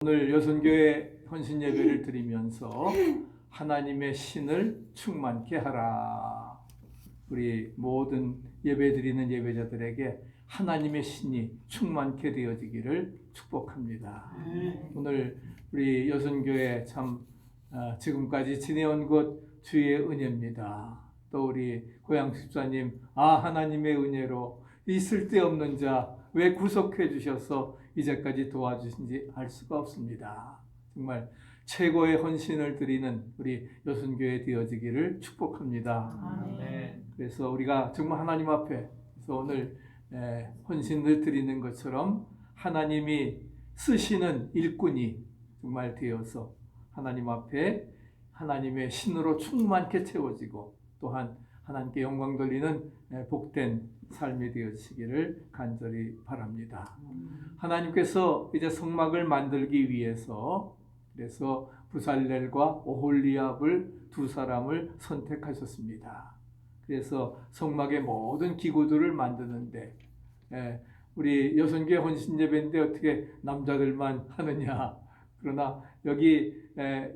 오늘 여선교회 헌신 예배를 드리면서 하나님의 신을 충만케 하라. 우리 모든 예배 드리는 예배자들에게 하나님의 신이 충만케 되어지기를 축복합니다. 오늘 우리 여선교회 참 지금까지 지내온 것 주의 은혜입니다. 또 우리 고양 집사님, 하나님의 은혜로 이 쓸데없는 자 왜 구속해 주셔서 이제까지 도와주신지 알 수가 없습니다. 정말 최고의 헌신을 드리는 우리 여순교회 되어지기를 축복합니다. 그래서 우리가 정말 하나님 앞에 오늘 헌신을 드리는 것처럼 하나님이 쓰시는 일꾼이 정말 되어서 하나님 앞에 하나님의 신으로 충만케 채워지고 또한 하나님께 영광 돌리는 복된 삶이 되어지기를 간절히 바랍니다. 하나님께서 이제 성막을 만들기 위해서 그래서 부살렐과 오홀리압을 두 사람을 선택하셨습니다. 그래서 성막의 모든 기구들을 만드는데 우리 여선교회 헌신예배인데 어떻게 남자들만 하느냐. 그러나 여기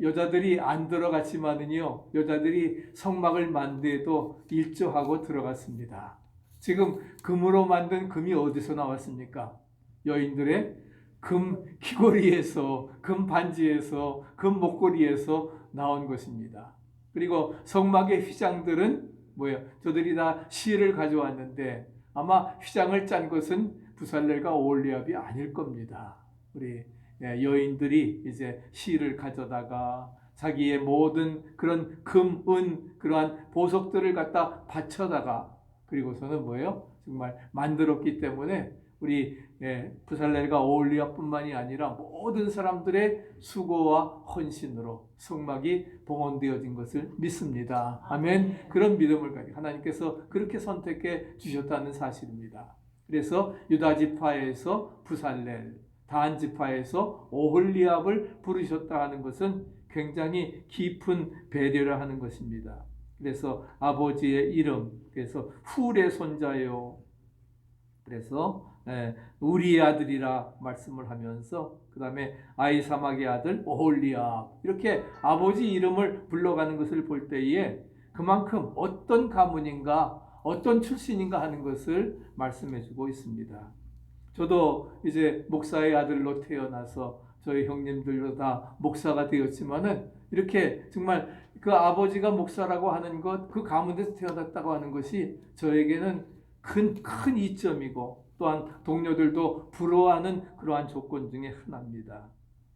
여자들이 안 들어갔지만은요, 여자들이 성막을 만들어도 일조하고 들어갔습니다. 지금 금으로 만든 금이 어디서 나왔습니까? 여인들의 금 귀걸이에서, 금 반지에서, 금 목걸이에서 나온 것입니다. 그리고 성막의 휘장들은 뭐예요? 저들이 다 실을 가져왔는데 아마 휘장을 짠 것은 부살렐과 오홀리압이 아닐 겁니다. 우리 여인들이 이제 실을 가져다가 자기의 모든 그런 금, 은, 그러한 보석들을 갖다 바쳐다가 그리고서는 뭐예요? 정말 만들었기 때문에 우리 부살렐과 오홀리압뿐만이 아니라 모든 사람들의 수고와 헌신으로 성막이 봉헌되어진 것을 믿습니다. 아멘. 그런 믿음을 가지고 하나님께서 그렇게 선택해 주셨다는 사실입니다. 그래서 유다 지파에서 부살렐, 단 지파에서 오홀리압을 부르셨다 하는 것은 굉장히 깊은 배려를 하는 것입니다. 그래서 아버지의 이름, 그래서 훌의 손자요. 그래서 우리의 아들이라 말씀을 하면서 그 다음에 아히사막의 아들 오홀리압 이렇게 아버지 이름을 불러가는 것을 볼 때에 그만큼 어떤 가문인가 어떤 출신인가 하는 것을 말씀해주고 있습니다. 저도 이제 목사의 아들로 태어나서 저희 형님들도 다 목사가 되었지만은 이렇게 정말 그 아버지가 목사라고 하는 것, 그 가문에서 태어났다고 하는 것이 저에게는 큰 이점이고 또한 동료들도 부러워하는 그러한 조건 중에 하나입니다.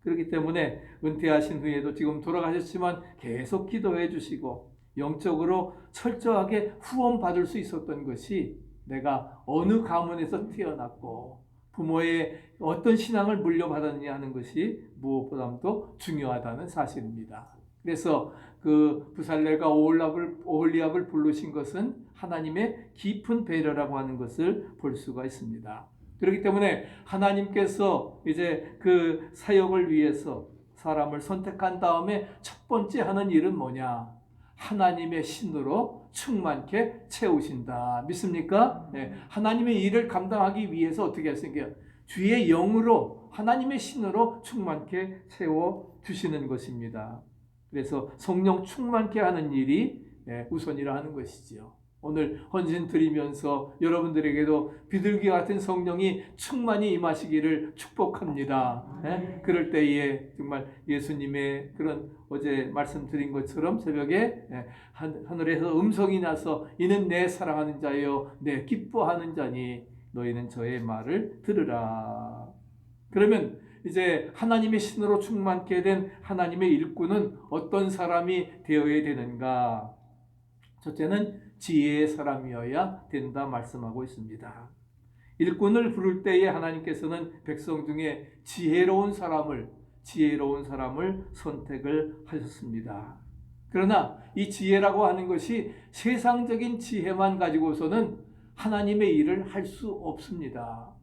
그렇기 때문에 은퇴하신 후에도 지금 돌아가셨지만 계속 기도해 주시고 영적으로 철저하게 후원받을 수 있었던 것이 내가 어느 가문에서 태어났고 부모의 어떤 신앙을 물려받았느냐 하는 것이 무엇보다도 중요하다는 사실입니다. 그래서 그 부살렐과 오홀리압을 부르신 것은 하나님의 깊은 배려라고 하는 것을 볼 수가 있습니다. 그렇기 때문에 하나님께서 이제 그 사역을 위해서 사람을 선택한 다음에 첫 번째 하는 일은 뭐냐? 하나님의 신으로 충만케 채우신다. 믿습니까? 네. 하나님의 일을 감당하기 위해서 어떻게 하십니까? 주의 영으로 하나님의 신으로 충만케 채워주시는 것입니다. 그래서 성령 충만케 하는 일이 우선이라 하는 것이지요. 오늘 헌신 드리면서 여러분들에게도 비둘기 같은 성령이 충만히 임하시기를 축복합니다. 그럴 때에 정말 예수님의 그런 어제 말씀드린 것처럼 새벽에 하늘에서 음성이 나서 이는 내 사랑하는 자요 내 기뻐하는 자니 너희는 저의 말을 들으라. 그러면 이제 하나님의 신으로 충만케 된 하나님의 일꾼은 어떤 사람이 되어야 되는가? 첫째는 지혜의 사람이어야 된다 말씀하고 있습니다. 일꾼을 부를 때에 하나님께서는 백성 중에 지혜로운 사람을 선택을 하셨습니다. 그러나 이 지혜라고 하는 것이 세상적인 지혜만 가지고서는 하나님의 일을 할 수 없습니다.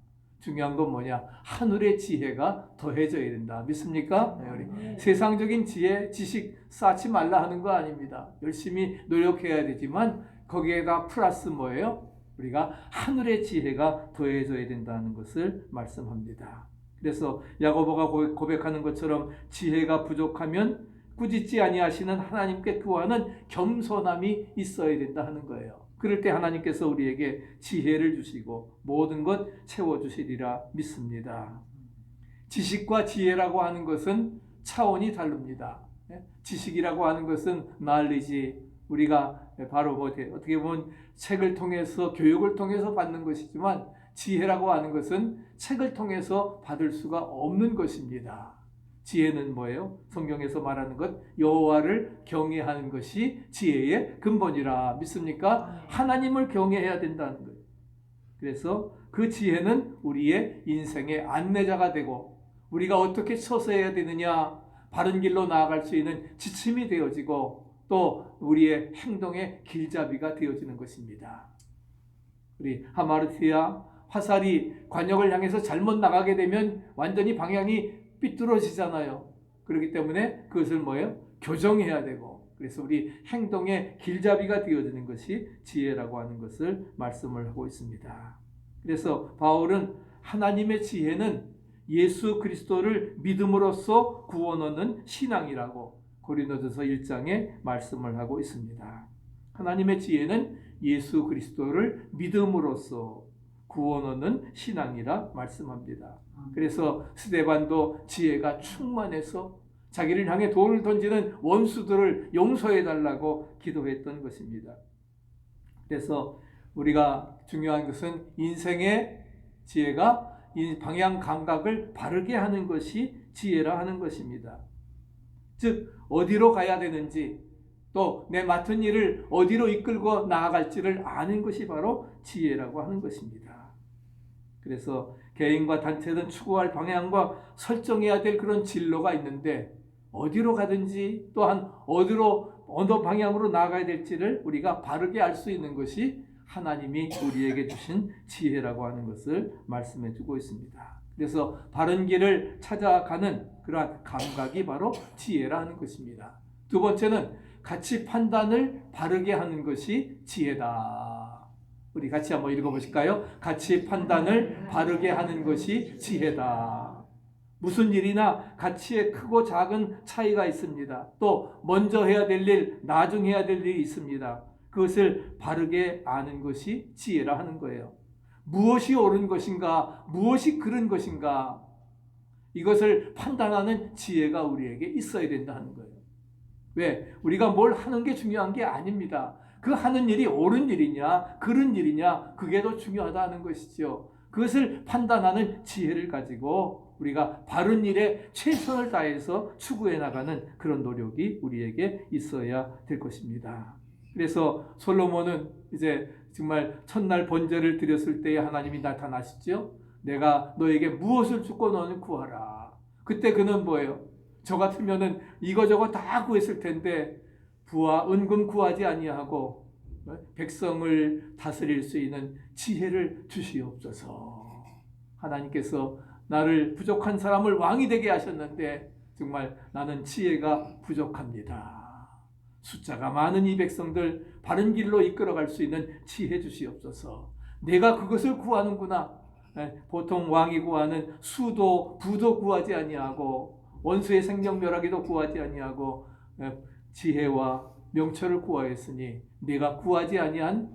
중요한 건 뭐냐? 하늘의 지혜가 더해져야 된다. 믿습니까? 우리 세상적인 지혜, 지식 쌓지 말라 하는 거 아닙니다. 열심히 노력해야 되지만 거기에다 플러스 뭐예요? 우리가 하늘의 지혜가 더해져야 된다는 것을 말씀합니다. 그래서 야고보가 고백하는 것처럼 지혜가 부족하면 꾸짖지 아니하시는 하나님께 구하는 겸손함이 있어야 된다 하는 거예요. 그럴 때 하나님께서 우리에게 지혜를 주시고 모든 것 채워주시리라 믿습니다. 지식과 지혜라고 하는 것은 차원이 다릅니다. 지식이라고 하는 것은 knowledge, 우리가 바로 어떻게 보면 책을 통해서 교육을 통해서 받는 것이지만 지혜라고 하는 것은 책을 통해서 받을 수가 없는 것입니다. 지혜는 뭐예요? 성경에서 말하는 것, 여호와를 경외하는 것이 지혜의 근본이라 믿습니까? 하나님을 경외해야 된다는 거예요. 그래서 그 지혜는 우리의 인생의 안내자가 되고 우리가 어떻게 처서해야 되느냐, 바른 길로 나아갈 수 있는 지침이 되어지고 또 우리의 행동의 길잡이가 되어지는 것입니다. 우리 하마르티아 화살이 관역을 향해서 잘못 나가게 되면 완전히 방향이 삐뚤어지잖아요. 그렇기 때문에 그것을 뭐예요? 교정해야 되고, 그래서 우리 행동의 길잡이가 되어지는 것이 지혜라고 하는 것을 말씀을 하고 있습니다. 그래서 바울은 하나님의 지혜는 예수 그리스도를 믿음으로써 구원 얻는 신앙이라고 고린도전서 1장에 말씀을 하고 있습니다. 하나님의 지혜는 예수 그리스도를 믿음으로써 구원 얻는 신앙이라 말씀합니다. 그래서 스데반도 지혜가 충만해서 자기를 향해 돌을 던지는 원수들을 용서해달라고 기도했던 것입니다. 그래서 우리가 중요한 것은 인생의 지혜가 방향 감각을 바르게 하는 것이 지혜라 하는 것입니다. 즉 어디로 가야 되는지 또 내 맡은 일을 어디로 이끌고 나아갈지를 아는 것이 바로 지혜라고 하는 것입니다. 그래서 개인과 단체든 추구할 방향과 설정해야 될 그런 진로가 있는데 어디로 가든지 또한 어느 방향으로 나아가야 될지를 우리가 바르게 알 수 있는 것이 하나님이 우리에게 주신 지혜라고 하는 것을 말씀해 주고 있습니다. 그래서 바른 길을 찾아가는 그러한 감각이 바로 지혜라는 것입니다. 두 번째는 가치 판단을 바르게 하는 것이 지혜다. 우리 같이 한번 읽어보실까요? 가치 판단을 바르게 하는 것이 지혜다. 무슨 일이나 가치에 크고 작은 차이가 있습니다. 또 먼저 해야 될 일, 나중 해야 될 일이 있습니다. 그것을 바르게 아는 것이 지혜라 하는 거예요. 무엇이 옳은 것인가, 무엇이 그른 것인가, 이것을 판단하는 지혜가 우리에게 있어야 된다는 거예요. 왜? 우리가 뭘 하는 게 중요한 게 아닙니다. 그 하는 일이 옳은 일이냐, 그른 일이냐, 그게 더 중요하다는 것이죠. 그것을 판단하는 지혜를 가지고 우리가 바른 일에 최선을 다해서 추구해 나가는 그런 노력이 우리에게 있어야 될 것입니다. 그래서 솔로몬은 이제 정말 첫날 번제를 드렸을 때에 하나님이 나타나시죠. 내가 너에게 무엇을 주고 너는 구하라. 그때 그는 뭐예요? 저 같으면은 이거저거 다 구했을 텐데 부와 은금 구하지 아니하고 백성을 다스릴 수 있는 지혜를 주시옵소서. 하나님께서 나를 부족한 사람을 왕이 되게 하셨는데 정말 나는 지혜가 부족합니다. 숫자가 많은 이 백성들 바른 길로 이끌어갈 수 있는 지혜 주시옵소서. 내가 그것을 구하는구나. 보통 왕이 구하는 수도 부도 구하지 아니하고 원수의 생명멸하기도 구하지 아니하고 지혜와 명철을 구하였으니 내가 구하지 아니한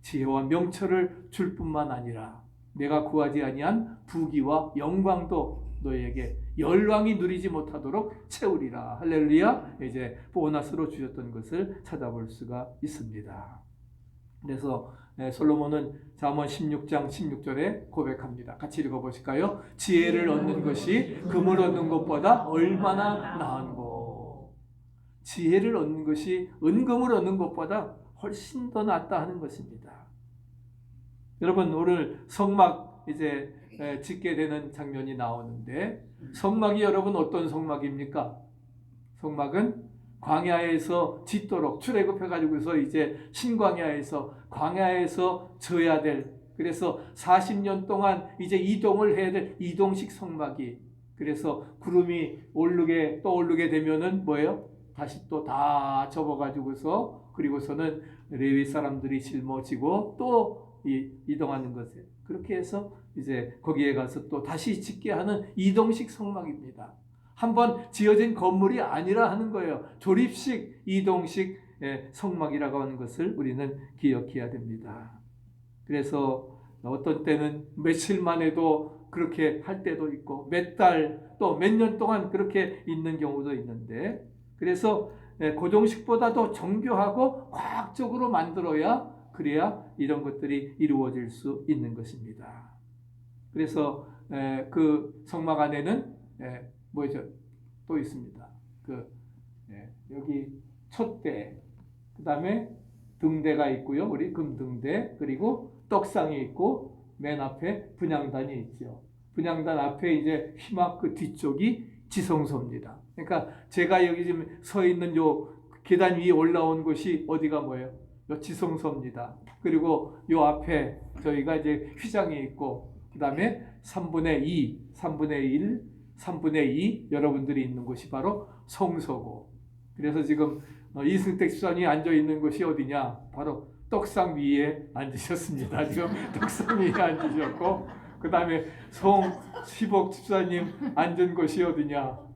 지혜와 명철을 줄 뿐만 아니라 내가 구하지 아니한 부귀와 영광도 너에게 열왕이 누리지 못하도록 채우리라. 할렐루야. 이제 보너스로 주셨던 것을 찾아볼 수가 있습니다. 그래서 솔로몬은 잠언 16장 16절에 고백합니다. 같이 읽어보실까요? 지혜를 얻는 것이 금을 얻는 것보다 얼마나 나은고. 지혜를 얻는 것이 은금을 얻는 것보다 훨씬 더 낫다 하는 것입니다. 여러분 오늘 성막 이제 짓게 되는 장면이 나오는데 성막이 여러분 어떤 성막입니까? 성막은 광야에서 짓도록 출애굽해가지고서 이제 신광야에서 광야에서 져야 될, 그래서 40년 동안 이제 이동을 해야 될 이동식 성막이, 그래서 구름이 오르게 또 오르게 되면은 뭐예요? 다시 또 다 접어가지고서 그리고서는 레위 사람들이 짊어지고 또 이동하는 것에 그렇게 해서 이제 거기에 가서 또 다시 짓게 하는 이동식 성막입니다. 한번 지어진 건물이 아니라 하는 거예요. 조립식 이동식 성막이라고 하는 것을 우리는 기억해야 됩니다. 그래서 어떤 때는 며칠만 해도 그렇게 할 때도 있고 몇 달 또 몇 년 동안 그렇게 있는 경우도 있는데, 그래서 고정식보다도 정교하고 과학적으로 만들어야, 그래야 이런 것들이 이루어질 수 있는 것입니다. 그래서 그 성막 안에는 뭐죠? 또 있습니다. 여기 촛대, 그 다음에 등대가 있고요. 우리 금등대, 그리고 떡상이 있고 맨 앞에 분향단이 있죠. 분향단 앞에 이제 휘막 그 뒤쪽이 지성소입니다. 그러니까 제가 여기 지금 서 있는 요 계단 위에 올라온 곳이 어디가 뭐예요? 요 지성소입니다. 그리고 요 앞에 저희가 이제 휘장이 있고, 그 다음에 3분의 2, 3분의 1, 3분의 2 여러분들이 있는 곳이 바로 성소고, 그래서 지금 이승택 집사님이 앉아 있는 곳이 어디냐? 바로 떡상 위에 앉으셨습니다. 지금 떡상 위에 앉으셨고, 그 다음에 송시복 집사님 앉은 곳이 어디냐?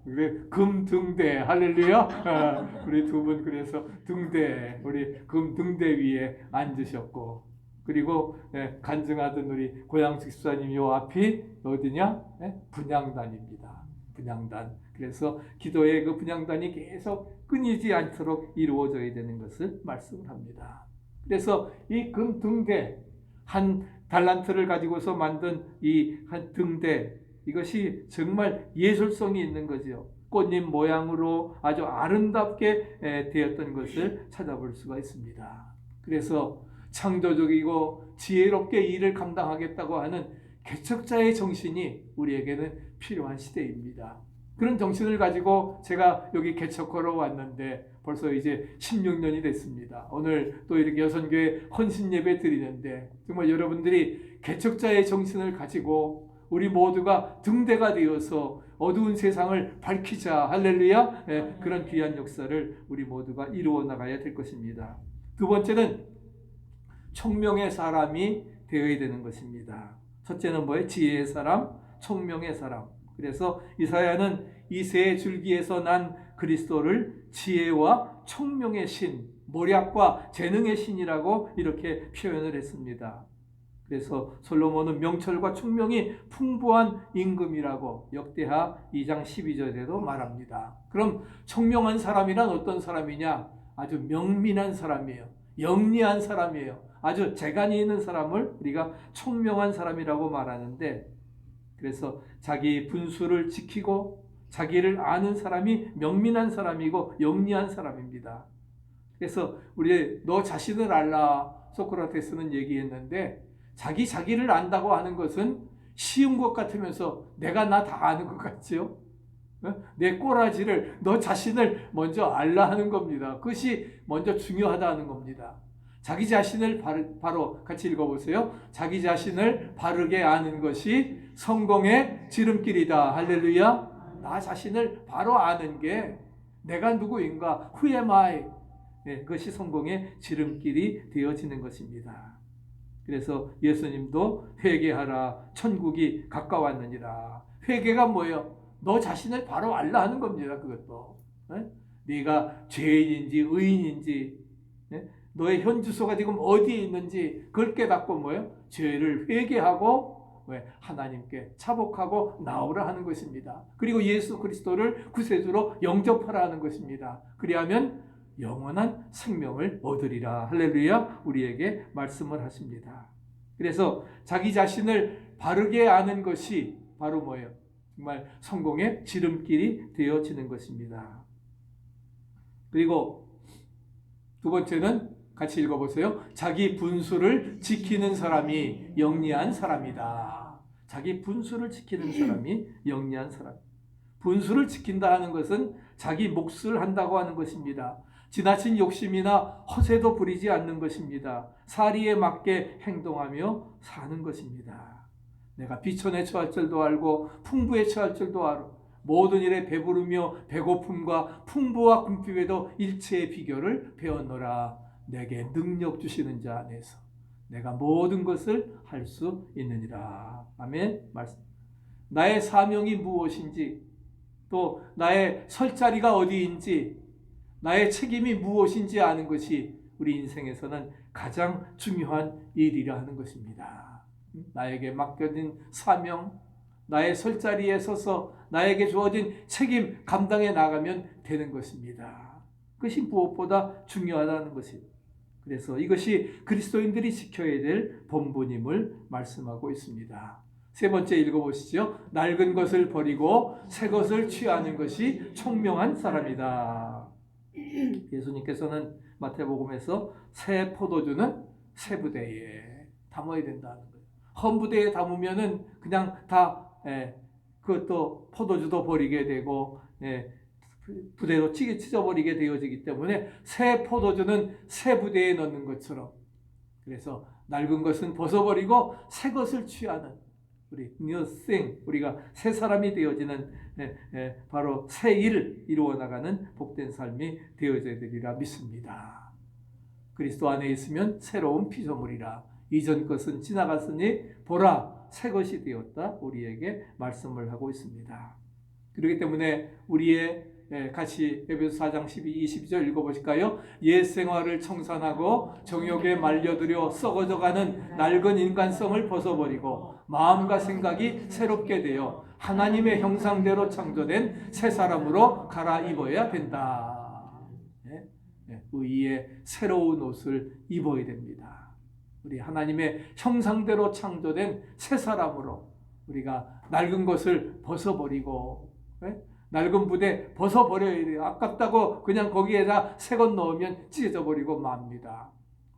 금등대, 할렐루야. 우리 두 분 그래서 등대, 우리 금등대 위에 앉으셨고, 그리고 간증하던 우리 고양숙 집사님 요 앞이 어디냐? 분향단입니다. 분향단. 그래서 기도의 그 분향단이 계속 끊이지 않도록 이루어져야 되는 것을 말씀을 합니다. 그래서 이 금등대, 한 달란트를 가지고서 만든 이 한 등대, 이것이 정말 예술성이 있는 거죠. 꽃잎 모양으로 아주 아름답게 되었던 것을 찾아볼 수가 있습니다. 그래서 창조적이고 지혜롭게 일을 감당하겠다고 하는 개척자의 정신이 우리에게는 필요한 시대입니다. 그런 정신을 가지고 제가 여기 개척하러 왔는데 벌써 이제 16년이 됐습니다. 오늘 또 이렇게 여선교회 헌신 예배 드리는데 정말 여러분들이 개척자의 정신을 가지고 우리 모두가 등대가 되어서 어두운 세상을 밝히자, 할렐루야. 그런 귀한 역사를 우리 모두가 이루어 나가야 될 것입니다. 두 번째는 총명의 사람이 되어야 되는 것입니다. 첫째는 뭐예요? 지혜의 사람, 총명의 사람. 그래서 이사야는 이 세 줄기에서 난 그리스도를 지혜와 총명의 신, 모략과 재능의 신이라고 이렇게 표현을 했습니다. 그래서 솔로몬은 명철과 총명이 풍부한 임금이라고 역대하 2장 12절에도 말합니다. 그럼 총명한 사람이란 어떤 사람이냐? 아주 명민한 사람이에요. 영리한 사람이에요. 아주 재간이 있는 사람을 우리가 총명한 사람이라고 말하는데, 그래서 자기 분수를 지키고 자기를 아는 사람이 명민한 사람이고 영리한 사람입니다. 그래서 우리 너 자신을 알라, 소크라테스는 얘기했는데, 자기를 안다고 하는 것은 쉬운 것 같으면서 내가 나 다 아는 것 같죠? 내 꼬라지를, 너 자신을 먼저 알라 하는 겁니다. 그것이 먼저 중요하다는 겁니다. 자기 자신을 바로 같이 읽어보세요. 자기 자신을 바르게 아는 것이 성공의 지름길이다. 할렐루야. 나 자신을 바로 아는 게 내가 누구인가, who am I? 그것이 성공의 지름길이 되어지는 것입니다. 그래서 예수님도 회개하라, 천국이 가까웠느니라. 회개가 뭐예요? 너 자신을 바로 알라 하는 겁니다. 그것도 네가 죄인인지 의인인지, 너의 현 주소가 지금 어디에 있는지 그걸 깨닫고 뭐예요? 죄를 회개하고 하나님께 차복하고 나오라 하는 것입니다. 그리고 예수 그리스도를 구세주로 영접하라 하는 것입니다. 그리하면 영원한 생명을 얻으리라. 할렐루야. 우리에게 말씀을 하십니다. 그래서 자기 자신을 바르게 아는 것이 바로 뭐예요? 정말 성공의 지름길이 되어지는 것입니다. 그리고 두 번째는 같이 읽어보세요. 자기 분수를 지키는 사람이 영리한 사람이다. 자기 분수를 지키는 사람이 영리한 사람. 분수를 지킨다 하는 것은 자기 몫을 한다고 하는 것입니다. 지나친 욕심이나 허세도 부리지 않는 것입니다. 사리에 맞게 행동하며 사는 것입니다. 내가 비천에 처할 줄도 알고 풍부에 처할 줄도 알고 모든 일에 배부르며 배고픔과 풍부와 궁핍에도 일체의 비결을 배웠노라. 내게 능력 주시는 자 안에서, 내가 모든 것을 할 수 있느니라. 아멘. 말씀. 나의 사명이 무엇인지, 또 나의 설 자리가 어디인지, 나의 책임이 무엇인지 아는 것이 우리 인생에서는 가장 중요한 일이라 하는 것입니다. 나에게 맡겨진 사명, 나의 설 자리에 서서 나에게 주어진 책임 감당해 나가면 되는 것입니다. 그것이 무엇보다 중요하다는 것입니다. 그래서 이것이 그리스도인들이 지켜야 될 본분임을 말씀하고 있습니다. 세 번째 읽어보시죠. 낡은 것을 버리고 새 것을 취하는 것이 총명한 사람이다. 예수님께서는 마태복음에서 새 포도주는 새 부대에 담아야 된다는 거예요. 헌 부대에 담으면은 그냥 다 그것도 포도주도 버리게 되고 부대로 찢어버리게 되어지기 때문에 새 포도주는 새 부대에 넣는 것처럼, 그래서 낡은 것은 벗어버리고 새 것을 취하는 우리 new thing, 우리가 새 사람이 되어지는 바로 새 일을 이루어 나가는 복된 삶이 되어져야 되리라 믿습니다. 그리스도 안에 있으면 새로운 피조물이라. 이전 것은 지나갔으니 보라 새 것이 되었다. 우리에게 말씀을 하고 있습니다. 그렇기 때문에 우리의 같이 에베소 4장 12, 22절 읽어보실까요? 옛 생활을 청산하고 정욕에 말려들여 썩어져가는 낡은 인간성을 벗어버리고 마음과 생각이 새롭게 되어 하나님의 형상대로 창조된 새 사람으로 갈아입어야 된다. 의의 새로운 옷을 입어야 됩니다. 우리 하나님의 형상대로 창조된 새 사람으로 우리가 낡은 것을 벗어버리고, 낡은 부대 벗어버려야 돼요. 아깝다고 그냥 거기에다 새 것 넣으면 찢어져 버리고 맙니다.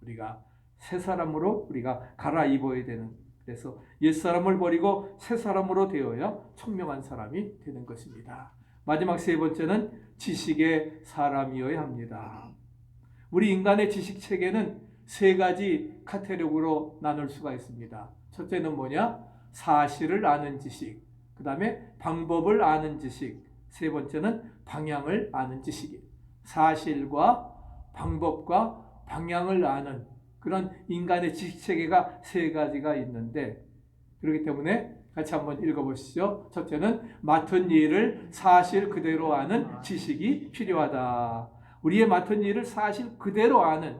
우리가 새 사람으로 우리가 갈아입어야 되는, 그래서 옛사람을 버리고 새 사람으로 되어야 총명한 사람이 되는 것입니다. 마지막 세 번째는 지식의 사람이어야 합니다. 우리 인간의 지식 체계는 세 가지 카테고리로 나눌 수가 있습니다. 첫째는 뭐냐? 사실을 아는 지식, 그 다음에 방법을 아는 지식, 세 번째는 방향을 아는 지식이에요. 사실과 방법과 방향을 아는 그런 인간의 지식체계가 세 가지가 있는데, 그렇기 때문에 같이 한번 읽어보시죠. 첫째는 맡은 일을 사실 그대로 아는 지식이 필요하다. 우리의 맡은 일을 사실 그대로 아는,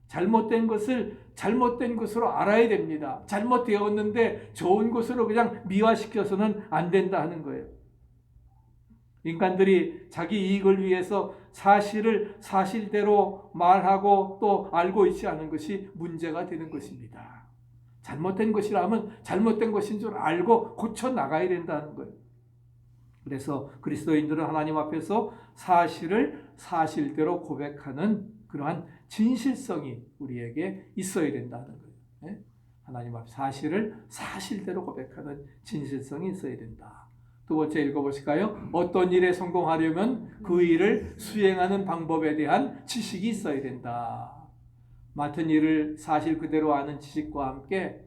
잘못된 것을 잘못된 것으로 알아야 됩니다. 잘못되었는데 좋은 것으로 그냥 미화시켜서는 안 된다 하는 거예요. 인간들이 자기 이익을 위해서 사실을 사실대로 말하고 또 알고 있지 않은 것이 문제가 되는 것입니다. 잘못된 것이라면 잘못된 것인 줄 알고 고쳐나가야 된다는 거예요. 그래서 그리스도인들은 하나님 앞에서 사실을 사실대로 고백하는 그러한 진실성이 우리에게 있어야 된다는 거예요. 하나님 앞에 사실을 사실대로 고백하는 진실성이 있어야 된다. 두 번째 읽어보실까요? 어떤 일에 성공하려면 그 일을 수행하는 방법에 대한 지식이 있어야 된다. 맡은 일을 사실 그대로 아는 지식과 함께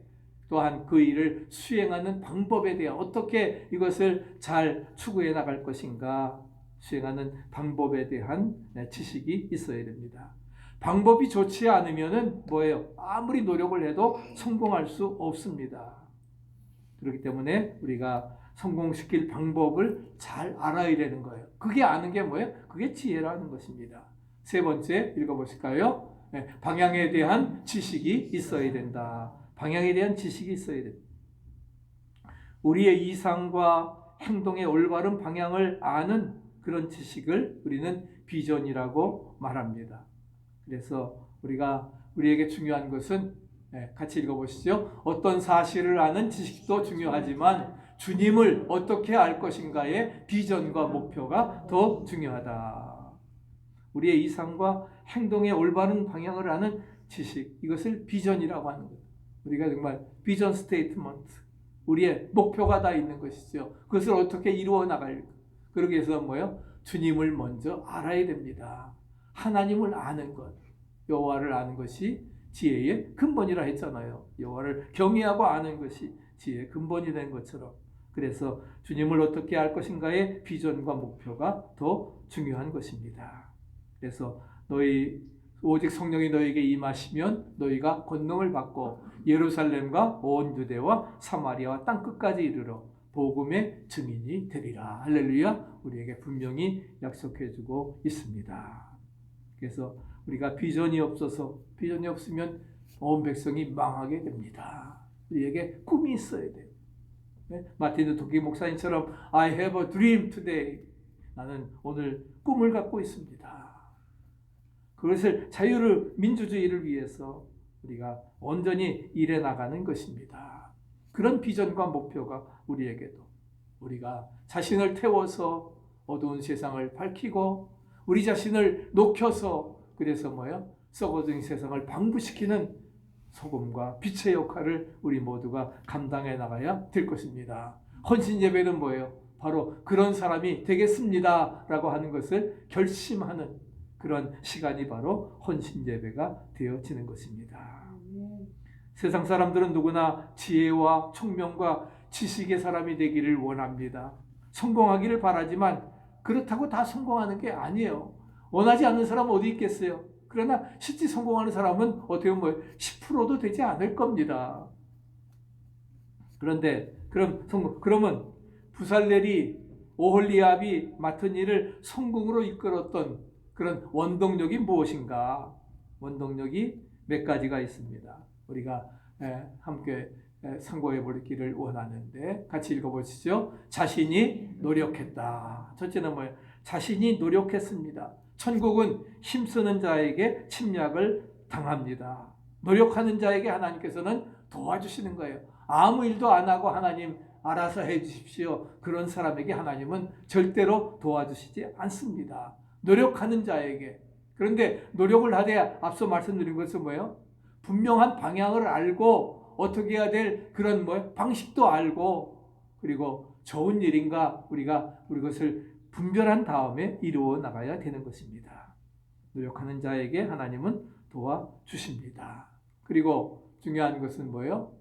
또한 그 일을 수행하는 방법에 대한, 어떻게 이것을 잘 추구해 나갈 것인가, 수행하는 방법에 대한 지식이 있어야 됩니다. 방법이 좋지 않으면은 뭐예요? 아무리 노력을 해도 성공할 수 없습니다. 그렇기 때문에 우리가 성공시킬 방법을 잘 알아야 되는 거예요. 그게 아는 게 뭐예요? 그게 지혜라는 것입니다. 세 번째 읽어보실까요? 방향에 대한 지식이 있어야 된다. 방향에 대한 지식이 있어야 됩니다. 우리의 이상과 행동의 올바른 방향을 아는 그런 지식을 우리는 비전이라고 말합니다. 그래서 우리에게 중요한 것은, 같이 읽어보시죠. 어떤 사실을 아는 지식도 중요하지만 주님을 어떻게 알 것인가의 비전과 목표가 더 중요하다. 우리의 이상과 행동의 올바른 방향을 아는 지식, 이것을 비전이라고 하는 거예요. 우리가 정말 비전 스테이트먼트, 우리의 목표가 다 있는 것이죠. 그것을 어떻게 이루어 나갈까? 그러기 위해서 뭐예요? 주님을 먼저 알아야 됩니다. 하나님을 아는 것, 여호와를 아는 것이 지혜의 근본이라 했잖아요. 여호와를 경외하고 아는 것이 지혜의 근본이 된 것처럼, 그래서 주님을 어떻게 알 것인가의 비전과 목표가 더 중요한 것입니다. 그래서 너희 오직 성령이 너에게 임하시면 너희가 권능을 받고 예루살렘과 온 유대와 사마리아와 땅 끝까지 이르러 복음의 증인이 되리라. 할렐루야. 우리에게 분명히 약속해주고 있습니다. 그래서 우리가 비전이 없으면 온 백성이 망하게 됩니다. 우리에게 꿈이 있어야 돼요. 마틴 루터 킹 목사님처럼 I have a dream today. 나는 오늘 꿈을 갖고 있습니다. 그것을 자유를, 민주주의를 위해서 우리가 온전히 일해 나가는 것입니다. 그런 비전과 목표가 우리에게도, 우리가 자신을 태워서 어두운 세상을 밝히고 우리 자신을 녹여서, 그래서 썩어진 세상을 방부시키는 소금과 빛의 역할을 우리 모두가 감당해 나가야 될 것입니다. 헌신 예배는 뭐예요? 바로 그런 사람이 되겠습니다 라고 하는 것을 결심하는 그런 시간이 바로 헌신 예배가 되어지는 것입니다. 세상 사람들은 누구나 지혜와 총명과 지식의 사람이 되기를 원합니다. 성공하기를 바라지만 그렇다고 다 성공하는 게 아니에요. 원하지 않는 사람은 어디 있겠어요? 그러나 실제 성공하는 사람은 어떻게 보면 10%도 되지 않을 겁니다. 그런데 그러면 부살렐이, 오홀리압이 맡은 일을 성공으로 이끌었던 그런 원동력이 무엇인가? 원동력이 몇 가지가 있습니다. 우리가 함께 상고해 보기를 원하는데 같이 읽어보시죠. 자신이 노력했다. 첫째는 뭐예요? 자신이 노력했습니다. 천국은 힘쓰는 자에게 침략을 당합니다. 노력하는 자에게 하나님께서는 도와주시는 거예요. 아무 일도 안 하고 하나님 알아서 해 주십시오. 그런 사람에게 하나님은 절대로 도와주시지 않습니다. 노력하는 자에게. 그런데 노력을 하되 앞서 말씀드린 것은 뭐예요? 분명한 방향을 알고 어떻게 해야 될 그런 방식도 알고, 그리고 좋은 일인가 우리가 우리 것을 분별한 다음에 이루어 나가야 되는 것입니다. 노력하는 자에게 하나님은 도와주십니다. 그리고 중요한 것은 뭐예요?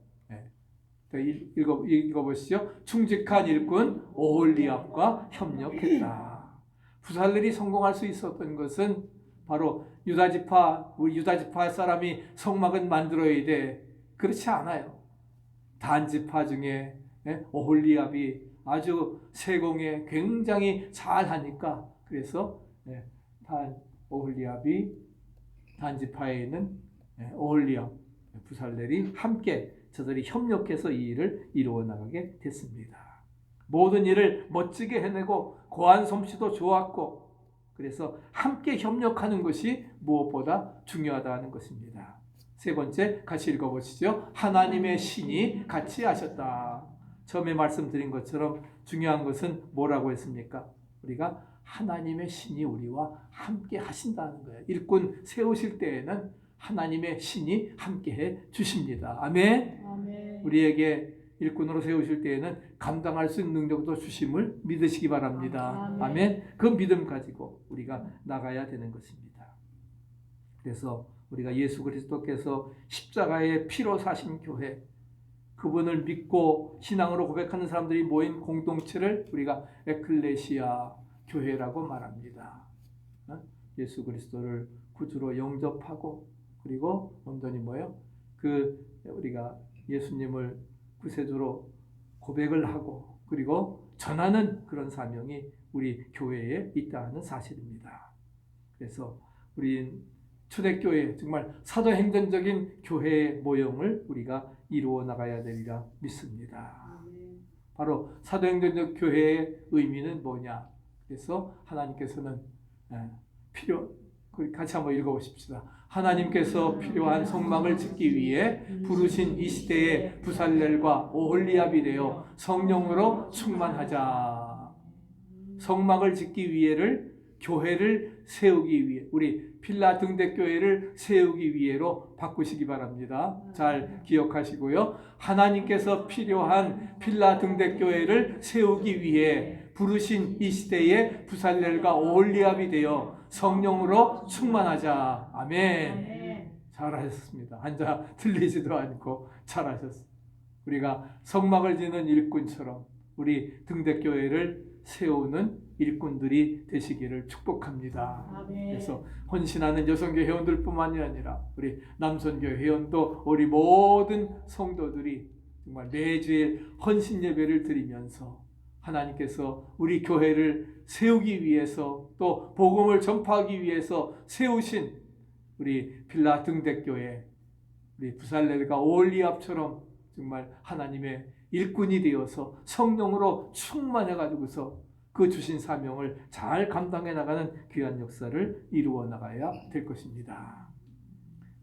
읽어보시죠. 충직한 일꾼 오홀리압과 협력했다. 부살렐이 성공할 수 있었던 것은 바로 우리 유다지파 사람이 성막은 만들어야 돼. 그렇지 않아요. 단지파 중에 오홀리압이 아주 세공에 굉장히 잘하니까, 그래서 오홀리압이 단지파에 있는 오홀리압, 부살렐이 함께 저들이 협력해서 이 일을 이루어 나가게 됐습니다. 모든 일을 멋지게 해내고 고한 솜씨도 좋았고, 그래서 함께 협력하는 것이 무엇보다 중요하다는 것입니다. 세 번째, 같이 읽어보시죠. 하나님의 신이 같이 하셨다. 처음에 말씀드린 것처럼 중요한 것은 뭐라고 했습니까? 우리가 하나님의 신이 우리와 함께 하신다는 거예요. 일꾼 세우실 때에는 하나님의 신이 함께해 주십니다. 아멘. 아멘. 우리에게 일꾼으로 세우실 때에는 감당할 수 있는 능력도 주심을 믿으시기 바랍니다. 아멘. 아멘. 그 믿음 가지고 우리가 나가야 되는 것입니다. 그래서 우리가 예수 그리스도께서 십자가의 피로 사신 교회, 그분을 믿고 신앙으로 고백하는 사람들이 모인 공동체를 우리가 에클레시아 교회라고 말합니다. 예수 그리스도를 구주로 영접하고, 그리고 온전히 우리가 예수님을 구세주로 고백을 하고, 그리고 전하는 그런 사명이 우리 교회에 있다는 사실입니다. 그래서 우리 초대교회, 정말 사도행전적인 교회의 모형을 우리가 이루어 나가야 되리라 믿습니다. 바로 사도행전적 교회의 의미는 뭐냐? 그래서 하나님께서는 같이 한번 읽어보십시다. 하나님께서 필요한 성막을 짓기 위해 부르신 이 시대의 부살렐과 오홀리압이 되어 성령으로 충만하자. 성막을 짓기 위해를, 교회를 세우기 위해, 우리 필라 등대교회를 세우기 위해로 바꾸시기 바랍니다. 잘 기억하시고요. 하나님께서 필요한 필라 등대교회를 세우기 위해 부르신 이 시대의 부살렐과 오홀리압이 되어 성령으로 충만하자. 아멘. 잘하셨습니다. 한자 틀리지도 않고 잘하셨습니다. 우리가 성막을 지는 일꾼처럼 우리 등대교회를 세우는 일꾼들이 되시기를 축복합니다. 아멘. 그래서 헌신하는 여성교 회원들뿐만이 아니라 우리 남선교 회원도 우리 모든 성도들이 정말 매주에 헌신 예배를 드리면서 하나님께서 우리 교회를 세우기 위해서 또 복음을 전파하기 위해서 세우신 우리 빌라 등대교회, 우리 부살렐과 올리압처럼 정말 하나님의 일꾼이 되어서 성령으로 충만해 가지고서 그 주신 사명을 잘 감당해 나가는 귀한 역사를 이루어 나가야 될 것입니다.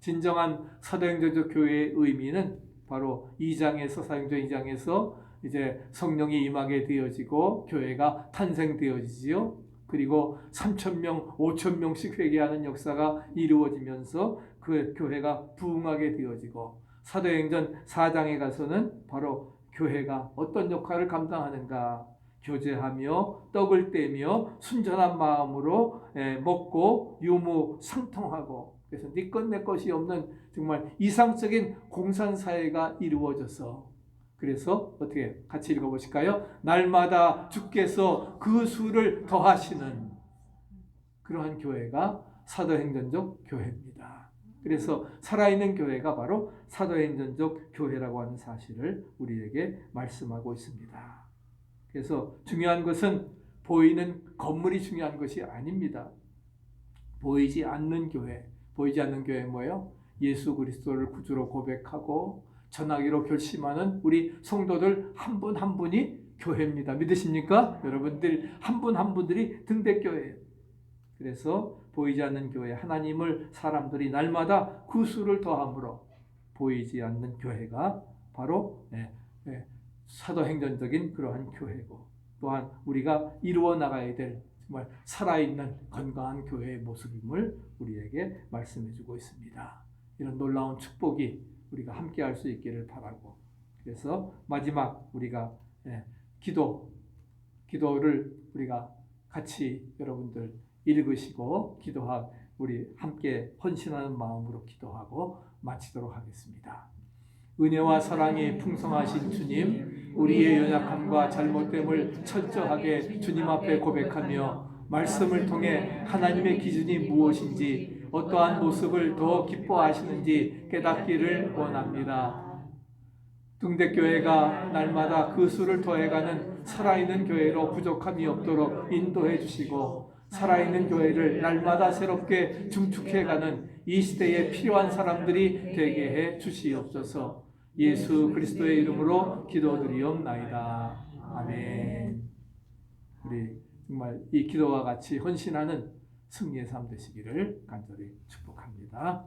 진정한 사도행전적 교회의 의미는 바로 2장에서 사도행전 2장에서 이제 성령이 임하게 되어지고 교회가 탄생되어지지요. 그리고 3,000명, 5,000명씩 회개하는 역사가 이루어지면서 그 교회가 부흥하게 되어지고 사도행전 4장에 가서는 바로 교회가 어떤 역할을 감당하는가, 교제하며 떡을 떼며 순전한 마음으로 먹고 유무상통하고, 그래서 네 것 내 것이 없는 정말 이상적인 공산사회가 이루어져서, 그래서 어떻게 같이 읽어보실까요? 날마다 주께서 그 수를 더하시는 그러한 교회가 사도행전적 교회입니다. 그래서 살아있는 교회가 바로 사도행전적 교회라고 하는 사실을 우리에게 말씀하고 있습니다. 그래서 중요한 것은 보이는 건물이 중요한 것이 아닙니다. 보이지 않는 교회, 보이지 않는 교회 뭐예요? 예수 그리스도를 구주로 고백하고 전하기로 결심하는 우리 성도들 한 분 한 분이 교회입니다. 믿으십니까? 여러분들 한 분 한 분들이 등대교회예요. 그래서 보이지 않는 교회, 하나님을 사람들이 날마다 구수를 더함으로 보이지 않는 교회가 바로 사도행전적인 그러한 교회고, 또한 우리가 이루어 나가야 될 정말 살아있는 건강한 교회의 모습임을 우리에게 말씀해 주고 있습니다. 이런 놀라운 축복이 우리가 함께 할 수 있기를 바라고, 그래서 마지막 우리가 기도를 우리가 같이 여러분들 읽으시고 우리 함께 헌신하는 마음으로 기도하고 마치도록 하겠습니다. 은혜와 사랑이 풍성하신 주님, 우리의 연약함과 잘못됨을 철저하게 주님 앞에 고백하며 말씀을 통해 하나님의 기준이 무엇인지, 어떠한 모습을 더 기뻐하시는지 깨닫기를 원합니다. 등대교회가 날마다 그 수를 더해가는 살아있는 교회로 부족함이 없도록 인도해 주시고, 살아있는 교회를 날마다 새롭게 중축해가는 이 시대에 필요한 사람들이 되게 해 주시옵소서. 예수 그리스도의 이름으로 기도드리옵나이다. 아멘. 우리 정말 이 기도와 같이 헌신하는 승리의 삶 되시기를 간절히 축복합니다.